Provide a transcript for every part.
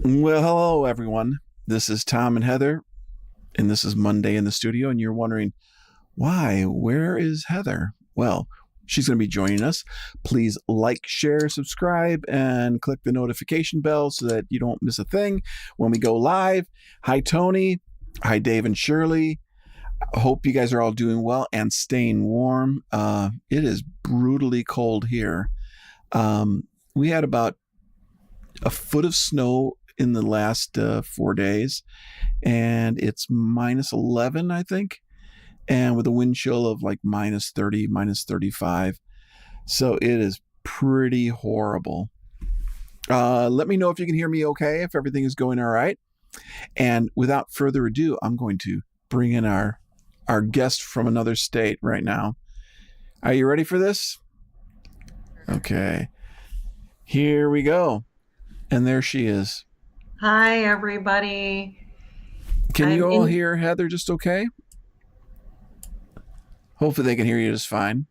Well, hello, everyone. This is Tom and Heather, and this is Monday in the studio. And you're wondering, why? Where is Heather? Well, she's going to be joining us. Please like, share, subscribe, and click the notification bell so that you don't miss a thing when we go live. Hi, Tony. Hi, Dave and Shirley. I hope you guys are all doing well and staying warm. It is brutally cold here. We had about a foot of snow in the last 4 days, and it's minus 11, I think, and with a wind chill of like minus 30, minus 35. So it is pretty horrible. Let me know if you can hear me okay, if everything is going all right. And without further ado, I'm going to bring in our guest from another state right now. Are you ready for this? Okay. Here we go. And there she is. Hi, everybody. Can you all hear Heather just okay? Hopefully they can hear you just fine.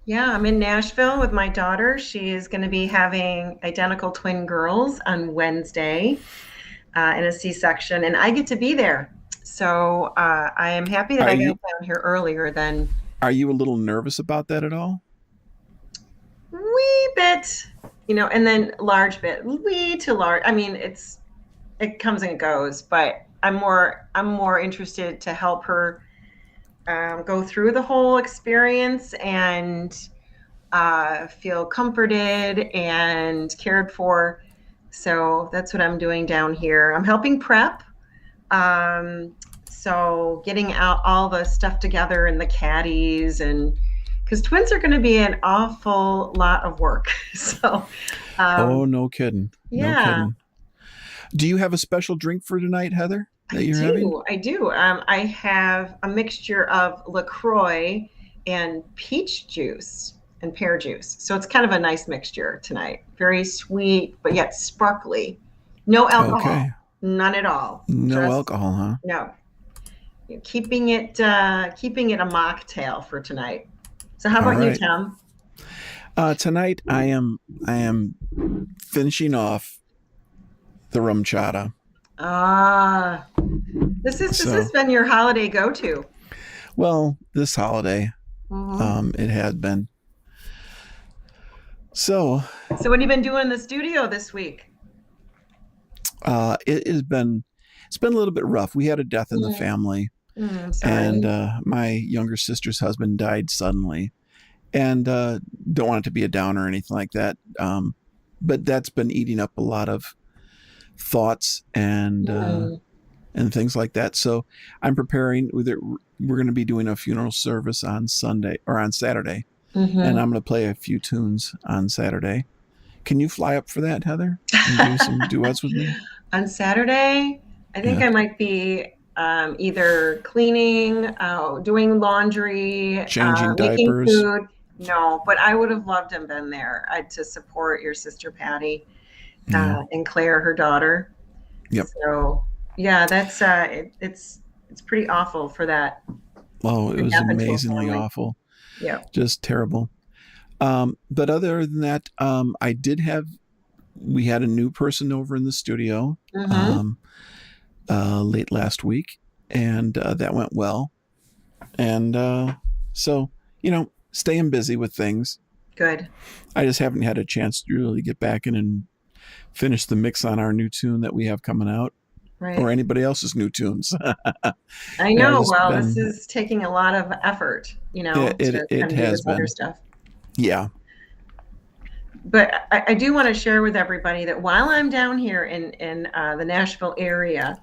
Yeah, I'm in Nashville with my daughter. She is going to be having identical twin girls on Wednesday in a C-section, and I get to be there. So I am happy that I got down here earlier than. Are you a little nervous about that at all? Wee bit, and then large bit, wee to large. I mean, it comes and it goes, but I'm more interested to help her go through the whole experience and feel comforted and cared for. So that's what I'm doing down here. I'm helping prep. So getting out all the stuff together and the caddies, and because twins are going to be an awful lot of work. So. Oh, no kidding. Yeah. No kidding. Do you have a special drink for tonight, Heather, that you're having? I do. I have a mixture of LaCroix and peach juice and pear juice. So it's kind of a nice mixture tonight. Very sweet, but yet sparkly. No alcohol. Okay. None at all. No alcohol, huh? No. Keeping it a mocktail for tonight. So how about you, Tom? Tonight I am finishing off the rum chata. This has been your holiday go-to. Well, this holiday, it had been. So what have you been doing in the studio this week? It's been a little bit rough. We had a death in the family, and my younger sister's husband died suddenly, and don't want it to be a downer or anything like that. But that's been eating up a lot of thoughts and things like that. So I'm preparing. We're going to be doing a funeral service on Sunday or on Saturday, and I'm going to play a few tunes on Saturday. Can you fly up for that, Heather, and do some duets with me? On Saturday, I think I might be either cleaning, doing laundry, changing diapers. Making food. No, but I would have loved to have been there to support your sister Patty and Claire, her daughter. Yep. So yeah, that's it's pretty awful for that. Oh, it was amazingly awful. Yeah, just terrible. But other than that, we had a new person over in the studio late last week, and that went well. And so, staying busy with things. Good. I just haven't had a chance to really get back in and finish the mix on our new tune that we have coming out. Right. Or anybody else's new tunes. I know. Well, this is taking a lot of effort, it has been. Stuff. Yeah. But I do want to share with everybody that while I'm down here in the Nashville area,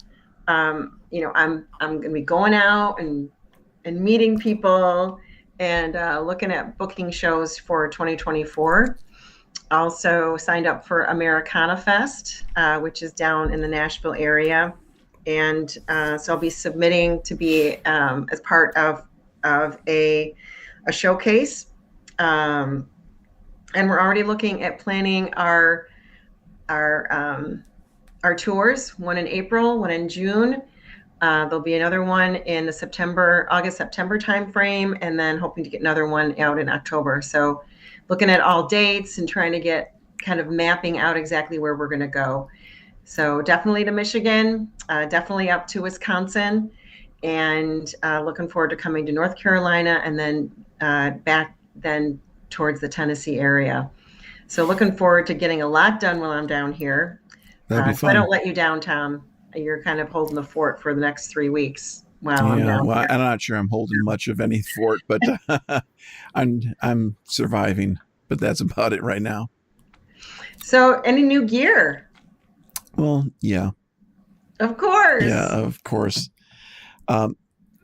I'm going to be going out and meeting people and looking at booking shows for 2024. Also signed up for Americana Fest, which is down in the Nashville area. And so I'll be submitting to be as part of a showcase. And we're already looking at planning our tours, one in April, one in June. There'll be another one in the August-September timeframe, and then hoping to get another one out in October. So looking at all dates and trying to get kind of mapping out exactly where we're going to go. So definitely to Michigan, definitely up to Wisconsin, and looking forward to coming to North Carolina and then back then towards the Tennessee area. So looking forward to getting a lot done while I'm down here. That'll be So I don't fun. let you down, Tom. You're kind of holding the fort for the next 3 weeks while I'm Yeah, down well, here. I'm not sure I'm holding much of any fort, but I'm surviving. But that's about it right now. So any new gear? Well, yeah, Of yeah, course. of course. Um,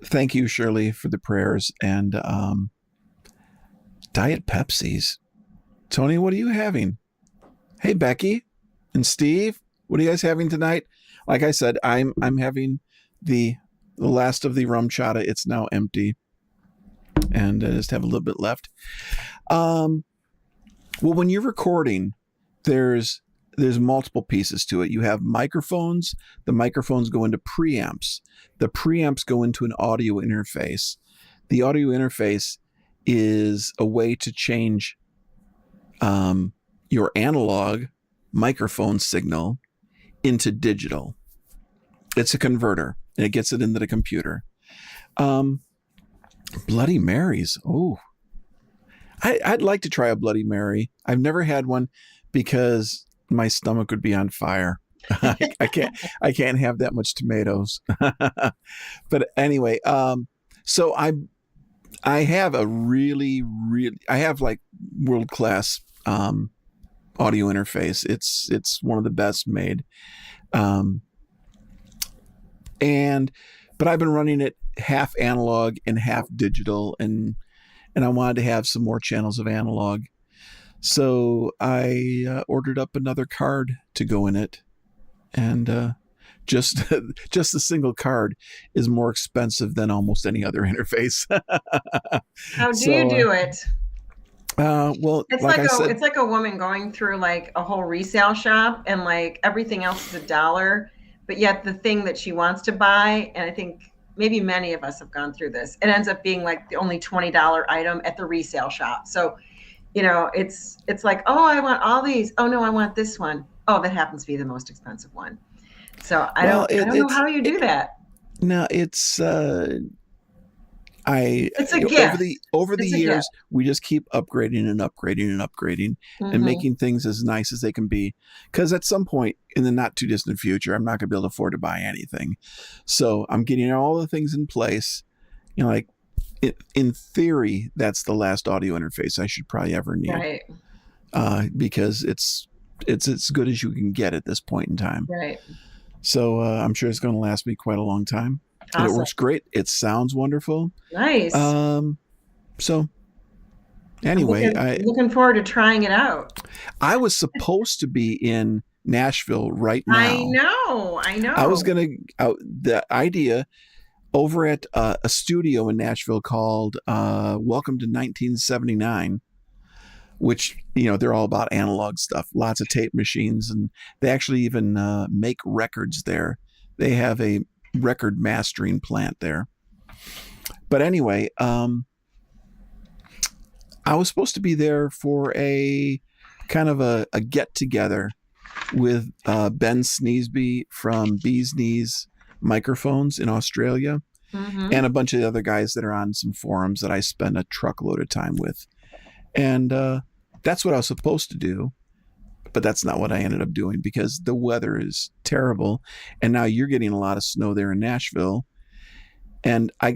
Thank you, Shirley, for the prayers and Diet Pepsis. Tony, what are you having? Hey, Becky and Steve, what are you guys having tonight? Like I said, I'm having the last of the rum chata. It's now empty, and I just have a little bit left. Um, well, when you're recording, there's multiple pieces to it. You have microphones. The microphones go into preamps. The preamps go into an audio interface. The audio interface is a way to change your analog microphone signal into digital. It's a converter, and it gets it into the computer. Bloody Marys. Oh, I'd like to try a Bloody Mary. I've never had one because my stomach would be on fire. I can't have that much tomatoes. But anyway, so I have a really I have like world class audio interface. It's one of the best made. Um, and but I've been running it half analog and half digital, and I wanted to have some more channels of analog. So I ordered up another card to go in it, and just just the single card is more expensive than almost any other interface. How do you So, do it? well, It's like like I said, a woman going through like a whole resale shop and like everything else is $1, but yet the thing that she wants to buy, and I think maybe many of us have gone through this, it ends up being like the only $20 item at the resale shop. So, it's like, oh, I want all these. Oh no, I want this one. Oh, that happens to be the most expensive one. So I well, don't I don't know how you do that. no, it's I It's a over gift. the It's a gift. years we just keep upgrading and upgrading and upgrading and Hmm. making things as nice as they can be. Because at some point in the not too distant future, I'm not going to be able to afford to buy anything, so I'm getting all the things in place. Like in theory, that's the last audio interface I should probably ever need, Right. because it's as good as you can get at this point in time. Right. So I'm sure it's going to last me quite a long time, and it Awesome. works great. It sounds wonderful. Nice. Um, so I'm anyway, looking forward to trying it out. I was supposed to be in Nashville right I now. know. I I was know. gonna the idea over at a studio in Nashville called Welcome to 1979, which they're all about analog stuff, lots of tape machines, and they actually even make records there. They have a record mastering plant there. But anyway, I was supposed to be there for a kind of a get together with Ben Sneesby from Bee's Knees Microphones in Australia, Hmm. and a bunch of the other guys that are on some forums that I spend a truckload of time with. And that's what I was supposed to do, but that's not what I ended up doing because the weather is terrible. And now you're getting a lot of snow there in Nashville. And I'm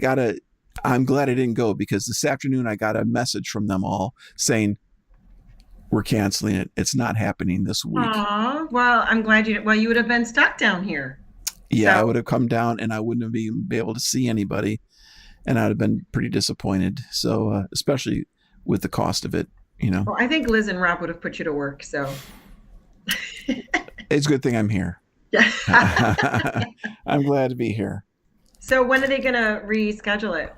glad I didn't go because this afternoon I got a message from them all saying, we're canceling it. It's not happening this week. Aw, well, I'm glad you would have been stuck down here. Yeah, I So, would have come down and I wouldn't have been able to see anybody, and I'd have been pretty disappointed. So, especially with the cost of it, well, I think Liz and Rob would have put you to work. So, it's a good thing I'm here. yeah. I'm glad to be here. So, when are they going to reschedule it?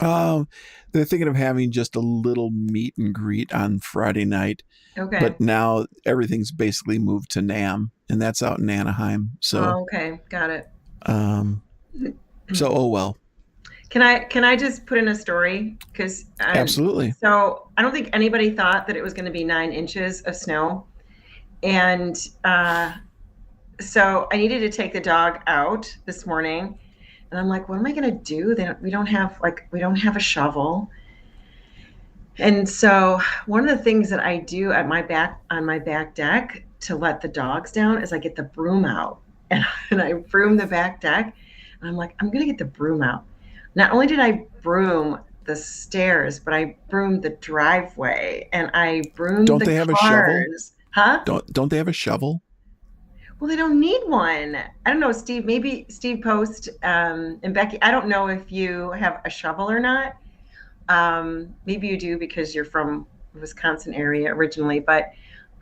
Um, they're thinking of having just a little meet and greet on Friday night, Okay. but now everything's basically moved to Nam, and that's out in Anaheim. So, Oh, okay. Got it. um, oh well. Can I just put in a story? Because Absolutely. so I don't think anybody thought that it was going to be 9 inches of snow, and so I needed to take the dog out this morning, and I'm like, what am I gonna do? We don't have a shovel. And so one of the things that I do at my back on my back deck to let the dogs down is I get the broom out and I broom the back deck. And I'm like, I'm gonna get the broom out. Not only did I broom the stairs, but I broomed the driveway and I broomed Don't the they have a shovel? cars. Huh? Don't they have a shovel? Well, they don't need one. I don't know, Steve. Maybe Steve Post and Becky. I don't know if you have a shovel or not. Maybe you do because you're from the Wisconsin area originally, but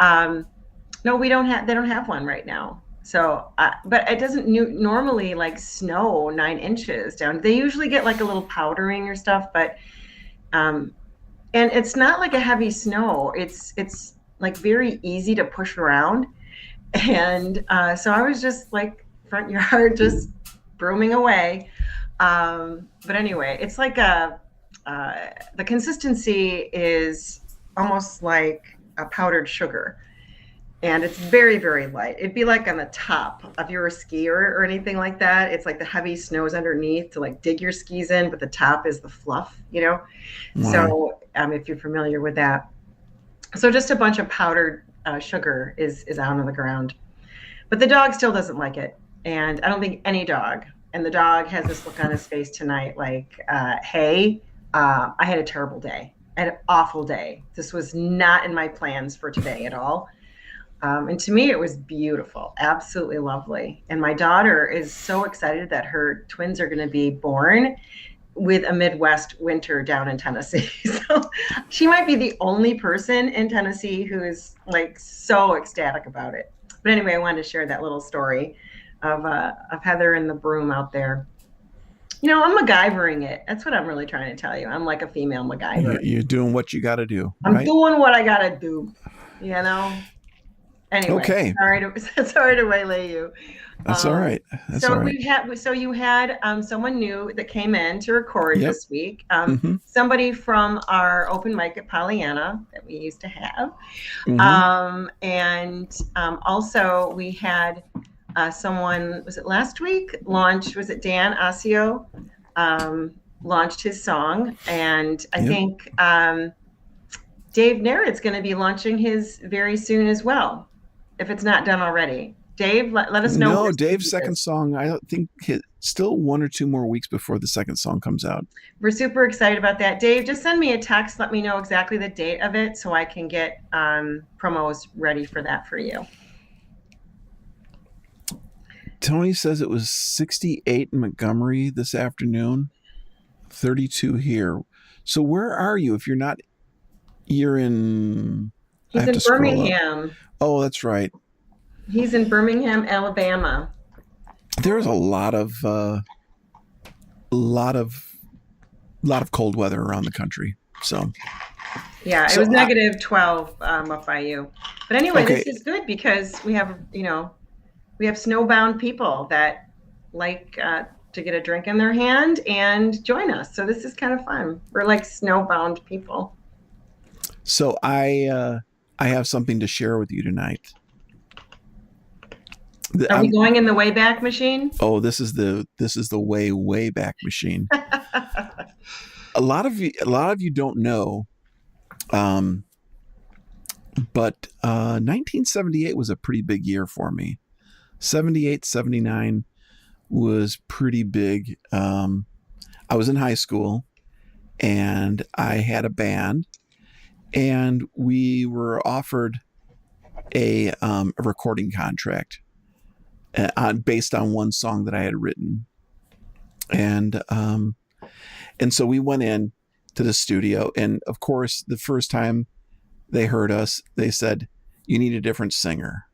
no, we don't have. They don't have one right now. So, but it doesn't normally like snow 9 inches down. They usually get like a little powdering or stuff, but and it's not like a heavy snow. It's like very easy to push around. And so I was just like front yard, just brooming away. But anyway, it's like the consistency is almost like a powdered sugar. And it's very, very light. It'd be like on the top if you're a skier or anything like that. It's like the heavy snow's underneath to like dig your skis in, but the top is the fluff, you know? Wow. So if you're familiar with that. So just a bunch of powdered sugar is out on the ground. But the dog still doesn't like it. And I don't think any dog. And the dog has this look on his face tonight like, hey, I had a terrible day. I had an awful day. This was not in my plans for today at all. And to me, it was beautiful, absolutely lovely. And my daughter is so excited that her twins are going to be born with a Midwest winter down in Tennessee. So she might be the only person in Tennessee who is like so ecstatic about it. But anyway, I wanted to share that little story of Heather and the broom out there. You know, I'm MacGyvering it. That's what I'm really trying to tell you. I'm like a female MacGyver. You're doing what you got to do. I'm right? doing what I got to do, you know? Anyway, Okay. sorry to waylay you. That's all right. That's so all right. you had someone new that came in to record Yep. this week. Mhm. Somebody from our open mic at Pollyanna that we used to have. Mhm. And also we had someone, was it last week, was it Dan Asio, launched his song. And I Yep. think Dave Narrod's going to be launching his very soon as well, if it's not done already. Dave, let us know. No, Dave's second song, I don't think still 1 or 2 more weeks before the second song comes out. We're super excited about that. Dave, just send me a text. Let me know exactly the date of it so I can get promos ready for that for you. Tony says it was 68 in Montgomery this afternoon, 32 here. So where are you? If you're not, you're in... He's in Birmingham. Oh, that's right. He's in Birmingham, Alabama. There's a lot of cold weather around the country. So yeah, it was negative 12 up by you. But anyway, Okay. This is good because we have snowbound people that like to get a drink in their hand and join us. So this is kind of fun. We're like snowbound people. So I have something to share with you tonight. Are we going in the Wayback Machine? Oh, this is the way back machine. A lot of you don't know, but 1978 was a pretty big year for me. 78, 79 was pretty big. I was in high school, and I had a band, and we were offered a recording contract based on one song that I had written, and so we went in to the studio, and of course, the first time they heard us, they said, "You need a different singer."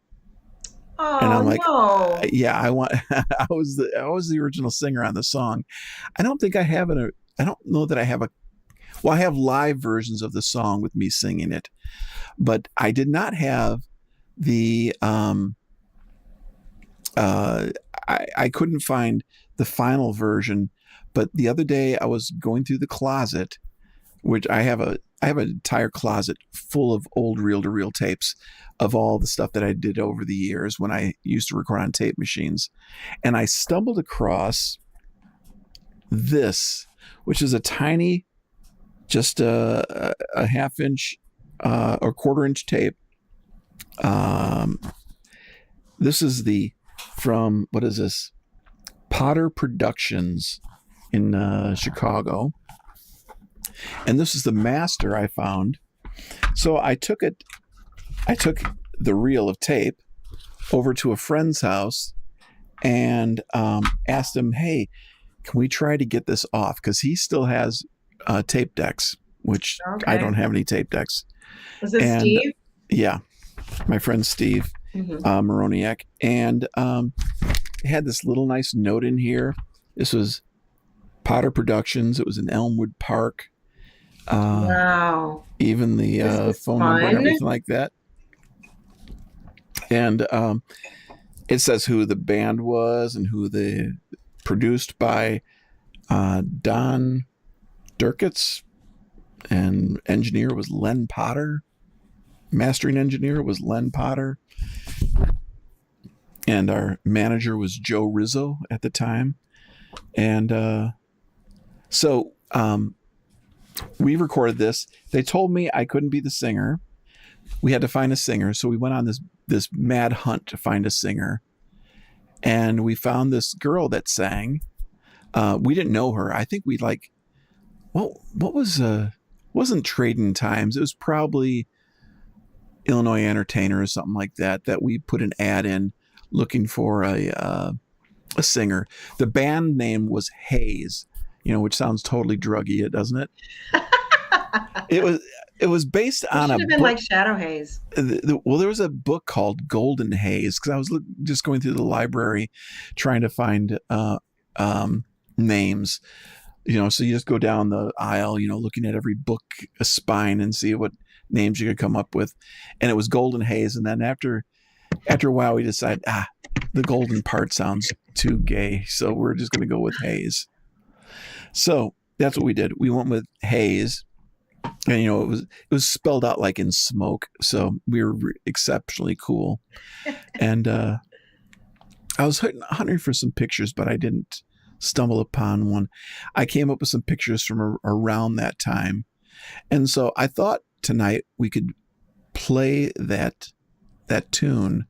Oh, and I'm like, no. "Yeah, I want." I was the original singer on the song. I don't know that I have I have live versions of the song with me singing it, but I did not have the I couldn't find the final version. But the other day I was going through the closet which I have an entire closet full of old reel-to-reel tapes of all the stuff that I did over the years when I used to record on tape machines. And I stumbled across this, which is a tiny, just a half inch or quarter inch tape. This is from, what is this? Potter Productions in Chicago. And this is the master I found. So I took the reel of tape over to a friend's house and asked him, hey, can we try to get this off? Because he still has tape decks, which I don't have any tape decks. Was this Steve? Yeah, my friend Steve Moroniak. And it had this little nice note in here. This was Potter Productions. It was in Elmwood Park. Wow. Even the phone number and everything like that. And it says who the band was and who they produced by Don Durkitz, and engineer was Len Potter. Mastering engineer was Len Potter. And our manager was Joe Rizzo at the time. And so we recorded this. They told me I couldn't be the singer. We had to find a singer. So we went on this mad hunt to find a singer. And we found this girl that sang. We didn't know her. I think we what was, wasn't Trading Times. It was probably Illinois Entertainer or something like that we put an ad in looking for a singer. The band name was Haze, which sounds totally druggy, doesn't it? It was based on a book. It should have been like Shadow Haze. Well, there was a book called Golden Haze, because I was just going through the library trying to find names. So you just go down the aisle, looking at every book spine and see what names you could come up with. And it was Golden Haze. And then after a while, we decided, the golden part sounds too gay, so we're just going to go with Haze. So that's what we did. We went with Haze, and it was spelled out like in smoke, so we were exceptionally cool. And I was hunting for some pictures, but I didn't stumble upon one. I came up with some pictures from around that time, and so I thought tonight we could play that tune.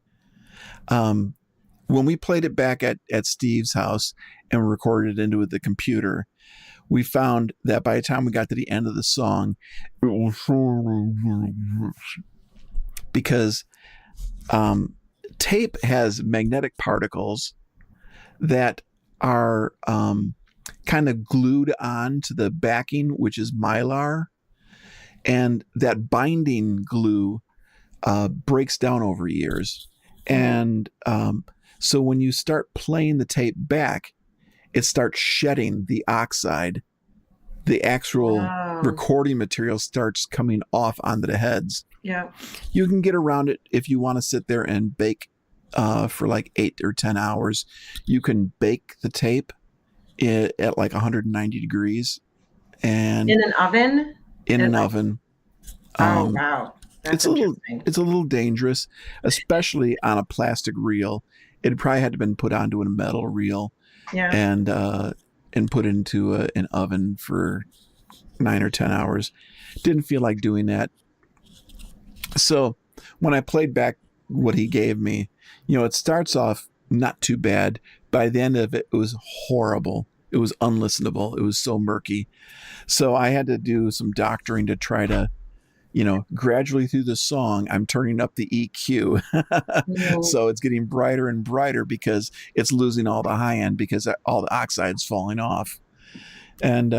When we played it back at Steve's house and recorded it into the computer, we found that by the time we got to the end of the song, because tape has magnetic particles that are kind of glued on to the backing, which is mylar, and that binding glue breaks down over years. And so when you start playing the tape back, it starts shedding the oxide. The actual recording material starts coming off onto the heads. Yeah. You can get around it if you want to sit there and bake for like 8 or 10 hours. You can bake the tape at like 190 degrees. And in an oven? In an oven. Oh, wow. It's a little dangerous, especially on a plastic reel. It probably had to been put onto a metal reel, and put into an oven for 9 or 10 hours. Didn't feel like doing that. So when I played back what he gave me, it starts off not too bad. By the end of it, it was horrible. It was unlistenable. It was so murky. So I had to do some doctoring to try to, gradually through the song, I'm turning up the EQ. So it's getting brighter and brighter because it's losing all the high end because all the oxide's falling off. And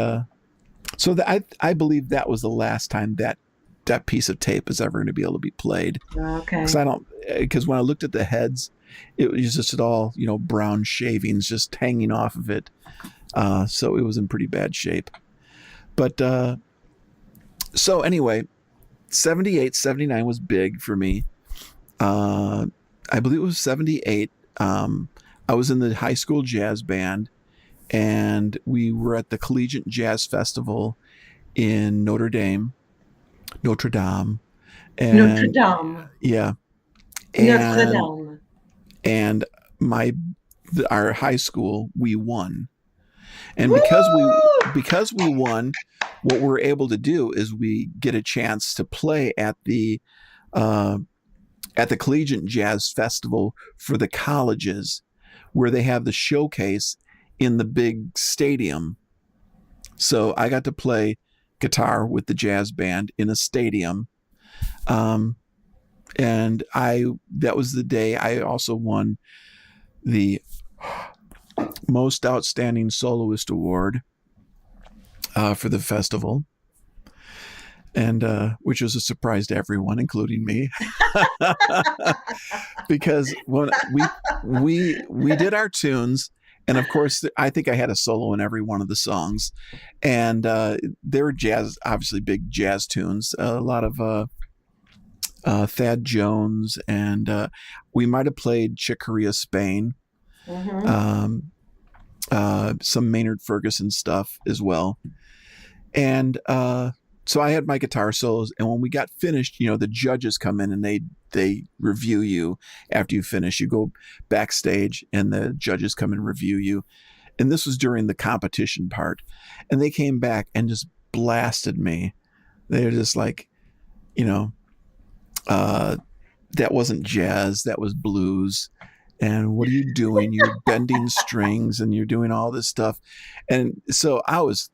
so I believe that was the last time that piece of tape is ever going to be able to be played. Okay. Because when I looked at the heads, it was just all, brown shavings just hanging off of it. So it was in pretty bad shape. But so anyway, 78, 79 was big for me. I believe it was 78. I was in the high school jazz band, and we were at the Collegiate Jazz Festival in Notre Dame, Notre and Dame. yeah, Notre and Dame. and my our high school, we won. And Woo! because we won, what we're able to do is we get a chance to play uh, at the Collegiate Jazz Festival for the colleges, where they have the showcase in the big stadium. So I got to play guitar with the jazz band in a stadium. Um, and that was the day I also won the most outstanding soloist award for the festival, and which was a surprise to everyone, including me, because when we did our tunes, and of course I think I had a solo in every one of the songs, and they were jazz, obviously big jazz tunes, a lot of Thad Jones, and we might have played Chick Corea, Spain, um, some Maynard Ferguson stuff as well. And so I had my guitar solos, and when we got finished, the judges come in and they review you after you finish. You go backstage, and the judges come and review you. And this was during the competition part, and they came back and just blasted me. They were just like, that wasn't jazz, that was blues. And what are you doing? You're bending strings and you're doing all this stuff. And so I was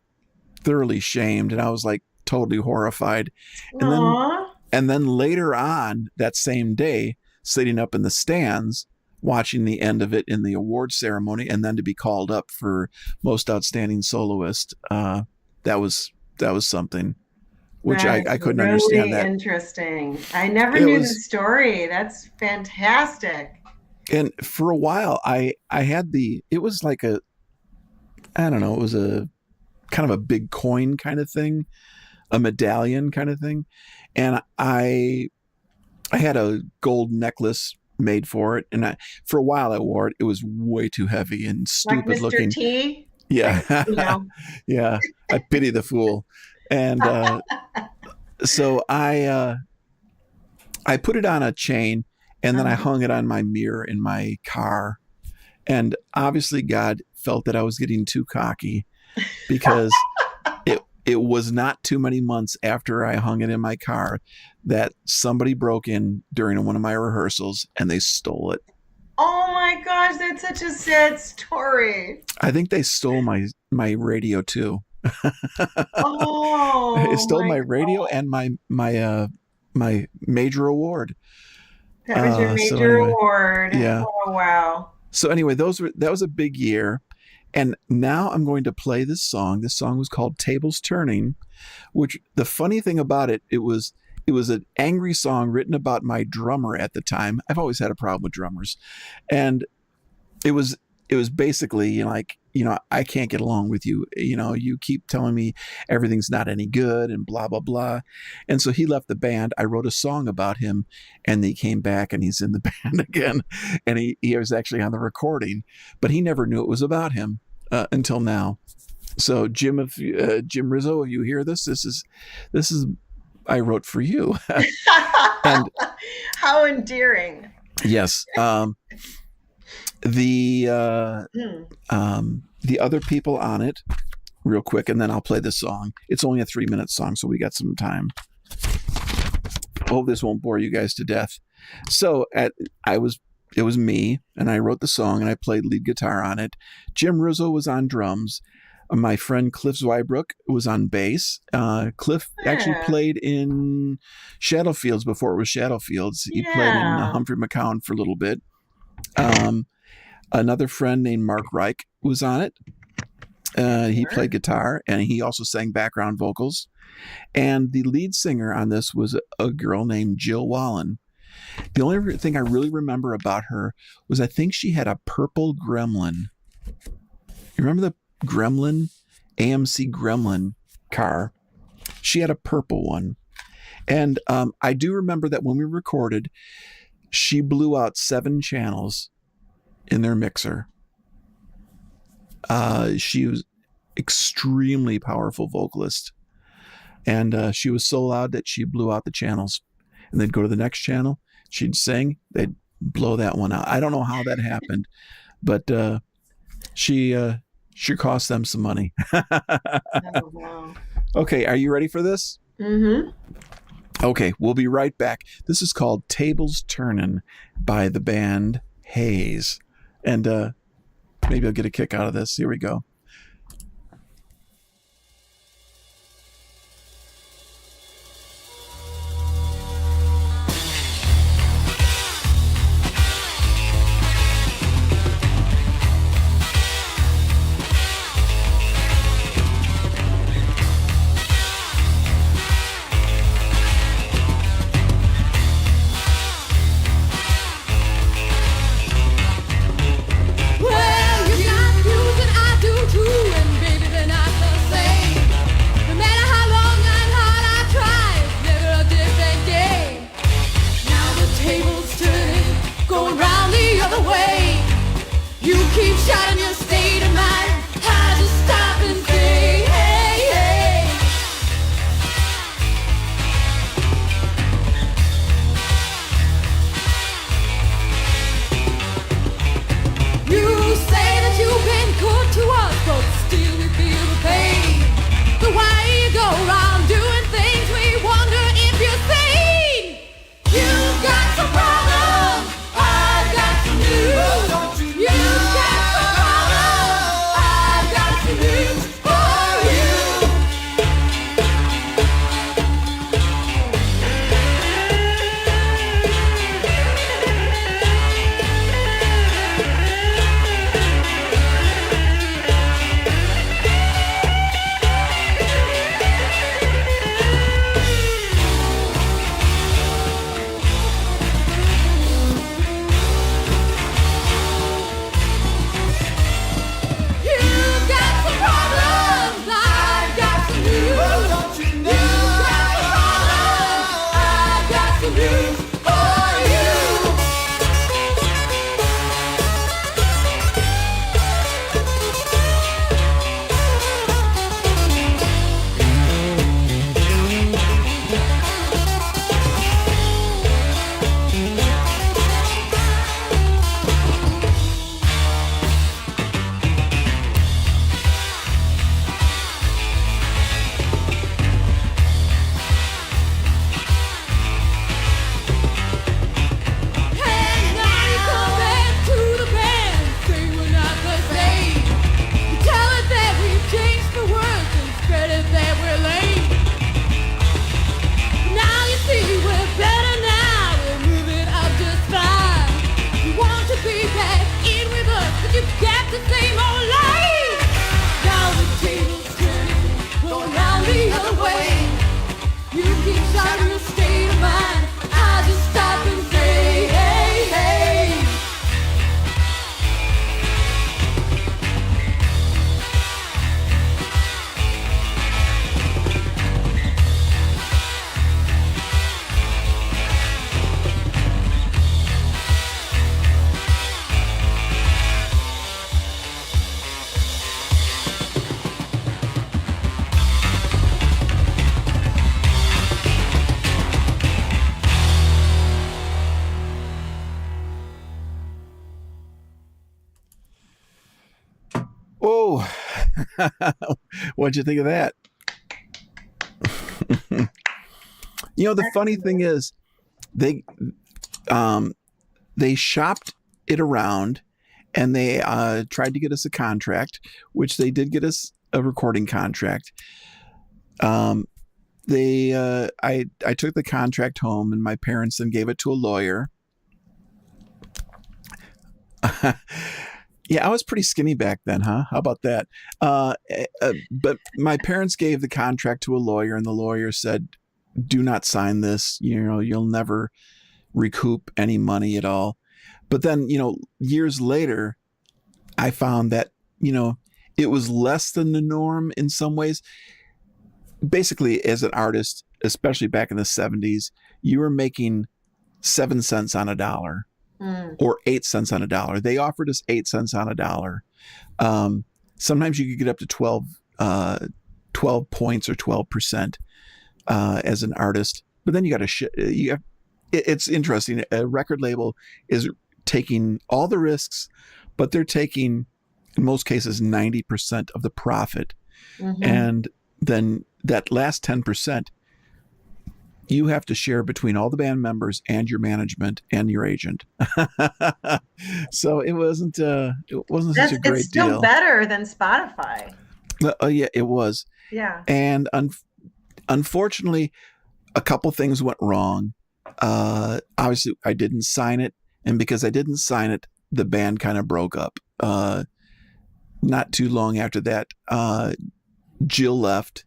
thoroughly shamed, and I was like totally horrified. And then Aww. and then later on that same day, sitting up in the stands watching the end of it in the award ceremony, and then to be called up for most outstanding soloist, that was something, which I couldn't really understand that. Interesting. I never It knew the was, story. That's fantastic. and for a while I had it was like I don't know, it was a kind of a big coin kind of thing, a medallion kind of thing. And I had a gold necklace made for it. And for a while I wore it. It was way too heavy and stupid Like Mr. looking. T? Yeah. Like, Yeah. I pity the fool. And so I put it on a chain, and then I hung it on my mirror in my car. And obviously God felt that I was getting too cocky, because it was not too many months after I hung it in my car that somebody broke in during one of my rehearsals and they stole it. oh my gosh, that's such a sad story. I think they stole my radio too. Oh They stole my my radio God. and my major award. That was your So major anyway, award. yeah. Oh wow. So anyway, that was a big year. And now I'm going to play this song. This song was called Tables Turning, which, the funny thing about it, it was an angry song written about my drummer at the time. I've always had a problem with drummers. And it was basically like, I can't get along with you. You keep telling me everything's not any good and blah, blah, blah. And so he left the band. I wrote a song about him, and he came back and he's in the band again. And he was actually on the recording, but he never knew it was about him until now. So Jim, Jim Rizzo, if you hear this, this is I wrote for you. And how endearing. yes, the other people on it, real quick, and then I'll play the song. It's only a 3-minute song, so we got some time. Hope this won't bore you guys to death. So it was me, and I wrote the song, and I played lead guitar on it. Jim Rizzo was on drums. My friend Cliff Zwybrook was on bass. Cliff actually played in Shadowfields before it was Shadowfields. He played in Humphrey McCown for a little bit. Another friend named Mark Reich was on it. He played guitar, and he also sang background vocals. And the lead singer on this was a girl named Jill Wallen. The only thing I really remember about her was I think she had a purple Gremlin. You remember the Gremlin, AMC Gremlin car? She had a purple one. And I do remember that when we recorded, she blew out 7 channels in their mixer. She was extremely powerful vocalist. And she was so loud that she blew out the channels. And they'd go to the next channel. She'd sing. They'd blow that one out. I don't know how that happened, but she cost them some money. Oh, wow. Okay, are you ready for this? Mm-hmm. Okay, we'll be right back. This is called Tables Turnin' by the band Haze. And maybe I'll get a kick out of this. Here we go. Oh, what'd you think of that? The funny thing is, they shopped it around, and they tried to get us a contract, which they did get us a recording contract. I took the contract home, and my parents then gave it to a lawyer. Yeah, I was pretty skinny back then, huh? How about that? But my parents gave the contract to a lawyer, and the lawyer said, "Do not sign this. You'll never recoup any money at all." But then, years later, I found that, it was less than the norm in some ways. Basically, as an artist, especially back in the 70s, you were making 7 cents on a dollar. Or 8 cents on a dollar. They offered us 8 cents on a dollar. Sometimes you could get up to 12 points or 12%. as an artist. But then you got to it's interesting. A record label is taking all the risks, but they're taking, in most cases, 90% of the profit. Mm-hmm. And then that last 10%, you have to share between all the band members and your management and your agent. So it wasn't such a It's great still deal. better than Spotify. Yeah, it was. Yeah. And unfortunately, a couple things went wrong. Obviously, I didn't sign it, and because I didn't sign it, the band kind of broke up. Not too long after that, Jill left.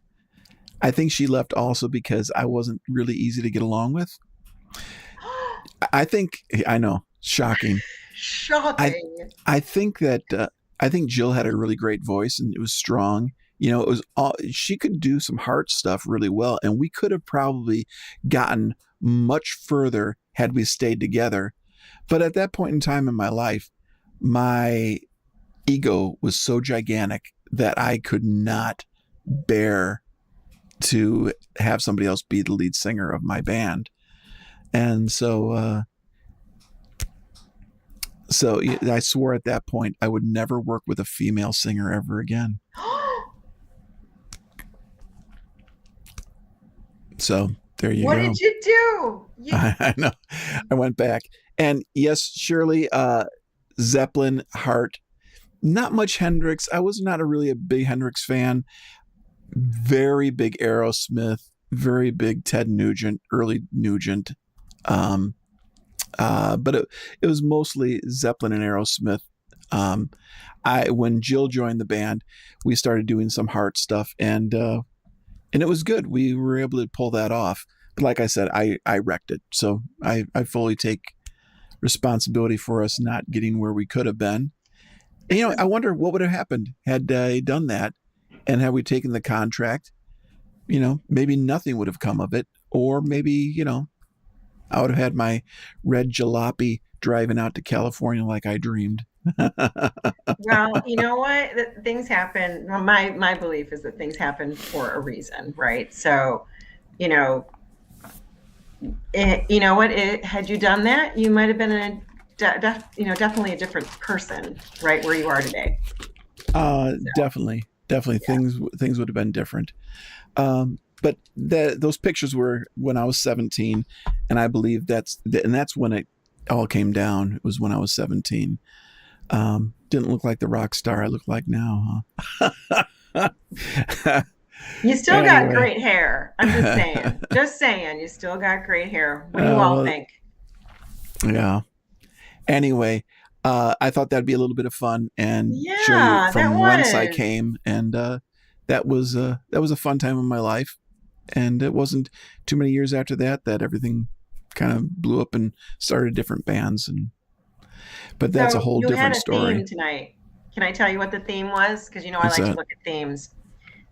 I think she left also because I wasn't really easy to get along with. I know, shocking. I Shocking. I think that I think Jill had a really great voice and it was strong. It was she could do some heart stuff really well, and we could have probably gotten much further had we stayed together. But at that point in time in my life, my ego was so gigantic that I could not bear to have somebody else be the lead singer of my band. And so I swore at that point I would never work with a female singer ever again. So there you What go. did you do? I know. I went back. And yes, surely Zeppelin, Heart, not much Hendrix. I was not really a big Hendrix fan. Very big Aerosmith, very big Ted Nugent, early Nugent. But it was mostly Zeppelin and Aerosmith. When Jill joined the band, we started doing some Heart stuff, and it was good. We were able to pull that off. But like I said, I wrecked it. So I fully take responsibility for us not getting where we could have been. And, I wonder what would have happened had I done that, and had we taken the contract. Maybe nothing would have come of it, or maybe I would have had my red jalopy driving out to California like I dreamed. Well, you know what? Things happen. Well, my belief is that things happen for a reason, right? So, you know, you know what? Had you done that, you might have been definitely a different person, right where you are today. Definitely, Yeah. things would have been different. But those pictures were when I was 17, and I believe that's when it all came down. It was when I was 17. Didn't look like the rock star I look like now, huh? You still got Anyway. great hair. I'm just saying. Just saying, you still got great hair. What do you all Well, think? yeah. Anyway, I thought that'd be a little bit of fun and show you Yeah, that from whence I was. came, and that was a fun time in my life. And it wasn't too many years after that everything kind of blew up and started different bands, but that's a So whole you had different a theme story. tonight. Can I tell you what the theme was? Because I What's like to that? look at themes.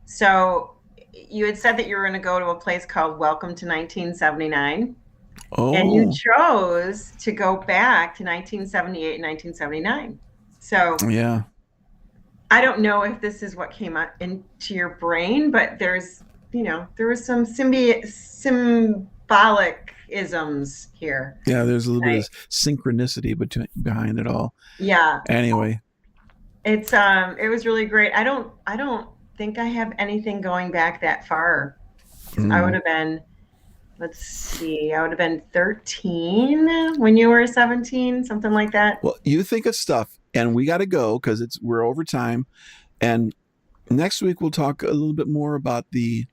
So you had said that you were going to go to a place called Welcome to 1979, and you Oh, chose to go back to 1978 and 1979. So yeah. I don't know if this is what came up into your brain, but there was some symbolic isms here Yeah, there's a little bit tonight. of synchronicity behind it all. Yeah, Anyway. it was really great. I don't think I have anything going back that far because I would Mm. have been, let's see, I would have been 13 when you were 17, something like that. Well, you think of stuff, and we got to go because we're over time. And next week we'll talk a little bit more about the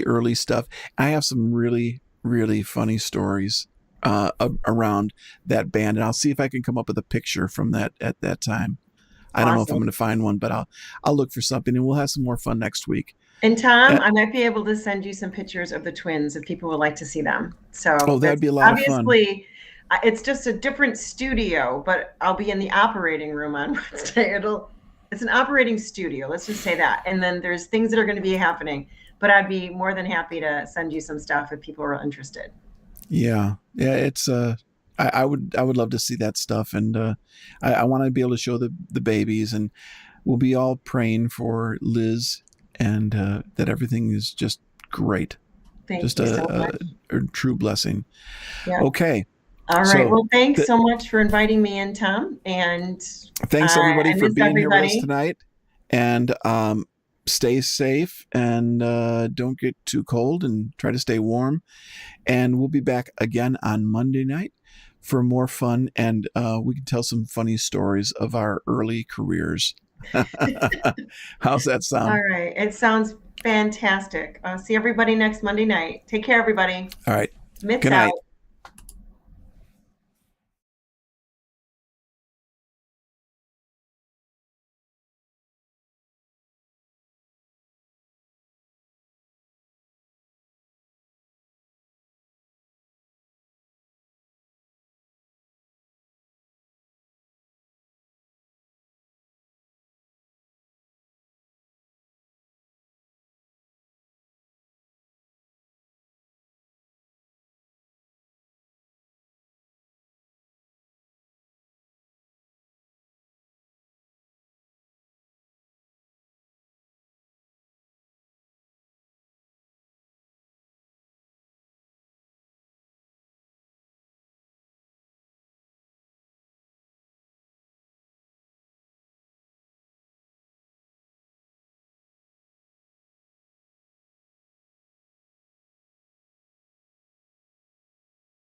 early stuff. I have some really really funny stories around that band, and I'll see if I can come up with a picture from that at that time. I don't know if I'm Awesome. going to find one, but I'll look for something, and we'll have some more fun next week. And Tom, Uh, I might be able to send you some pictures of the twins if people would like to see them. So oh, that'd that's be a lot of fun. obviously, it's just a different studio, but I'll be in the operating room on Wednesday. It's an operating studio. Let's just say that. And then there's things that are going to be happening, but I'd be more than happy to send you some stuff if people are interested. Yeah, yeah. It's I would love to see that stuff, and I want to be able to show the babies, and we'll be all praying for Liz, and that everything is just great. Thank Just you so much. a true blessing. Yeah. Okay. All right. So Well, thanks th- so much for inviting me in, Tom. And thanks everybody I for miss being here with us everybody. tonight. And stay safe and don't get too cold and try to stay warm. And we'll be back again on Monday night for more fun. And we can tell some funny stories of our early careers. How's that sound? All right. It sounds fantastic. I'll see everybody next Monday night. Take care, everybody. All right. Mitts Good night. out.